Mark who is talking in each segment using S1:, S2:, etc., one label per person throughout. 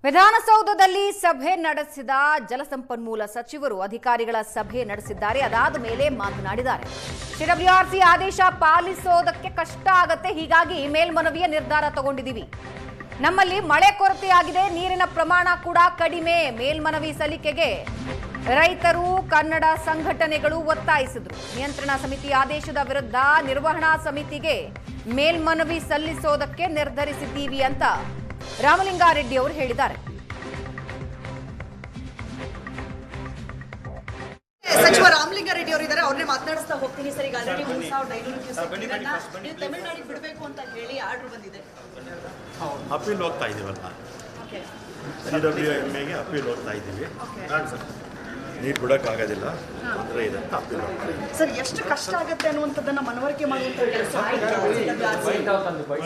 S1: ವಿಧಾನಸೌಧದಲ್ಲಿ ಸಭೆ ನಡೆಸಿದ ಜಲಸಂಪನ್ಮೂಲ ಸಚಿವರು ಅಧಿಕಾರಿಗಳ ಸಭೆ ನಡೆಸಿದ್ದಾರೆ. ಅದಾದ ಮೇಲೆ ಮಾತನಾಡಿದ್ದಾರೆ. ಸಿಡಬ್ಲ್ಯೂಆರ್ಸಿ ಆದೇಶ ಪಾಲಿಸೋದಕ್ಕೆ ಕಷ್ಟ ಆಗತ್ತೆ, ಹೀಗಾಗಿ ಮೇಲ್ಮನವಿಯ ನಿರ್ಧಾರ ತಗೊಂಡಿದ್ದೀವಿ. ನಮ್ಮಲ್ಲಿ ಮಳೆ ಕೊರತೆಯಾಗಿದೆ, ನೀರಿನ ಪ್ರಮಾಣ ಕೂಡ ಕಡಿಮೆ. ಮೇಲ್ಮನವಿ ಸಲ್ಲಿಕೆಗೆ ರೈತರು, ಕನ್ನಡ ಸಂಘಟನೆಗಳು ಒತ್ತಾಯಿಸಿದ್ರು. ನಿಯಂತ್ರಣ ಸಮಿತಿ ಆದೇಶದ ವಿರುದ್ಧ ನಿರ್ವಹಣಾ ಸಮಿತಿಗೆ ಮೇಲ್ಮನವಿ ಸಲ್ಲಿಸೋದಕ್ಕೆ ನಿರ್ಧರಿಸಿದ್ದೀವಿ ಅಂತ ರಾಮಲಿಂಗಾರೆಡ್ಡಿ ಅವರು ಹೇಳಿದ್ದಾರೆ.
S2: ಸಚಿವ ರಾಮಲಿಂಗಾರೆಡ್ಡಿ ಅವರು ಇದ್ದಾರೆ, ಅವ್ರನ್ನೇ ಮಾತನಾಡಿಸ್ತಾ ಹೋಗ್ತೀನಿ. ಸರ್, ಈಗ ಆಲ್ರೆಡಿ 3500 ನೀವು ತಮಿಳುನಾಡಿಗೆ ಬಿಡಬೇಕು ಅಂತ ಹೇಳಿ ಆರ್ಡರ್ ಬಂದಿದೆ.
S3: ಅಪೀಲ್ ಹೋಗ್ತಾ ಇದೀವಲ್ಲ, CWMAಗೆ ಅಪೀಲ್ ಹೋಗ್ತಾ ಇದ್ದೀವಿ. ನೀರು ಬಿಡೋಕ್ಕಾಗೋದಿಲ್ಲ, ತೊಂದರೆ ಇದೆ ಅಂತ ಅಪೀಲ್ ಹೋಗ್ತಾ ಇದ್ದೀವಿ.
S2: ಸರ್, ಎಷ್ಟು ಕಷ್ಟ ಆಗುತ್ತೆ ಅನ್ನುವಂಥದ್ದನ್ನು ಮನವರಿಕೆ ಮಾಡುವಂಥ ಕೆಲಸ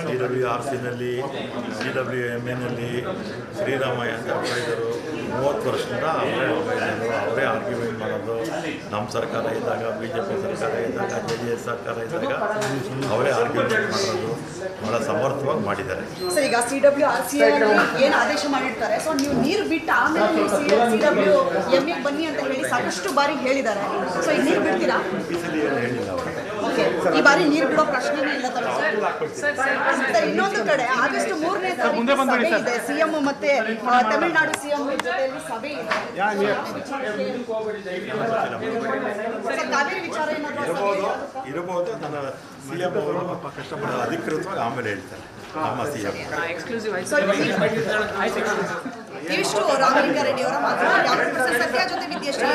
S3: CWRCನಲ್ಲಿ CWMAನಲ್ಲಿ ಶ್ರೀರಾಮಯ್ಯ ಎಂಟರ್ಪ್ರೈಸರು 30 ವರ್ಷದಿಂದ ಅವರೇ ಆರ್ಗ್ಯುಮೆಂಟ್ ಮಾಡೋದು. ನಮ್ಮ ಸರ್ಕಾರ ಇದ್ದಾಗ, BJP ಸರ್ಕಾರ ಇದ್ದಾಗ, JDS ಸರ್ಕಾರ ಇದ್ದಾಗ ಅವರೇ ಆರ್ಗ್ಯುಮೆಂಟ್ ಮಾಡೋದು ಭಾಳ ಸಮರ್ಥವಾಗಿ ಮಾಡಿದ್ದಾರೆ.
S2: ಸರ್, ಈಗ CWRC ಏನು ಆದೇಶ ಮಾಡಿರ್ತಾರೆ, ಸೊ ನೀವು ನೀರು ಬಿಟ್ಟು ಆಮೇಲೆ CWMA ಬನ್ನಿ ಅಂತ ಹೇಳಿ ಸಾಕಷ್ಟು ಬಾರಿ ಹೇಳಿದ್ದಾರೆ. ಸೊ ಈಗ ನೀರು ಬಿಡ್ತೀರಾ?
S3: ಏನು ಹೇಳಿಲ್ಲ ಅವರು.
S2: ಈ ಬಾರಿ ನೀರು ಬಿಡೋ ಪ್ರಶ್ನೆನೇ ಇಲ್ಲ ತರ. ಸರ್, ಇನ್ನೊಂದು ಕಡೆ ಆಗಸ್ಟ್ 3ನೇ ತಾರೀಕು ಸಭೆ ಇದೆ, CM ಮತ್ತೆ ತಮಿಳುನಾಡು CM ಜೊತೆಯಲ್ಲಿ ಸಭೆ ಇದೆ. ಕಾವೇರಿ ವಿಚಾರ
S3: ಇರಬಹುದು. ನನ್ನ CM ಅವರು ಅಧಿಕೃತವಾಗಿ ಆಮೇಲೆ ಹೇಳ್ತಾರೆ. ನಮ್ಮ CM
S2: ಇಷ್ಟು ರಾಮಲಿಂಗಾರೆಡ್ಡಿ ಅವರ ಮಾತು. ಸತ್ಯ ಜೊತೆ ವಿದ್ಯೆಷ್ಟು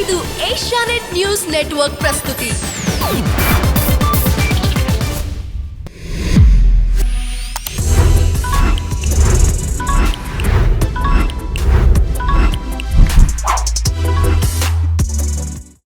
S4: ಇದು ಏಷ್ಯಾನೆಟ್ ನ್ಯೂಸ್ ನೆಟ್ವರ್ಕ್ ಪ್ರಸ್ತುತಿ.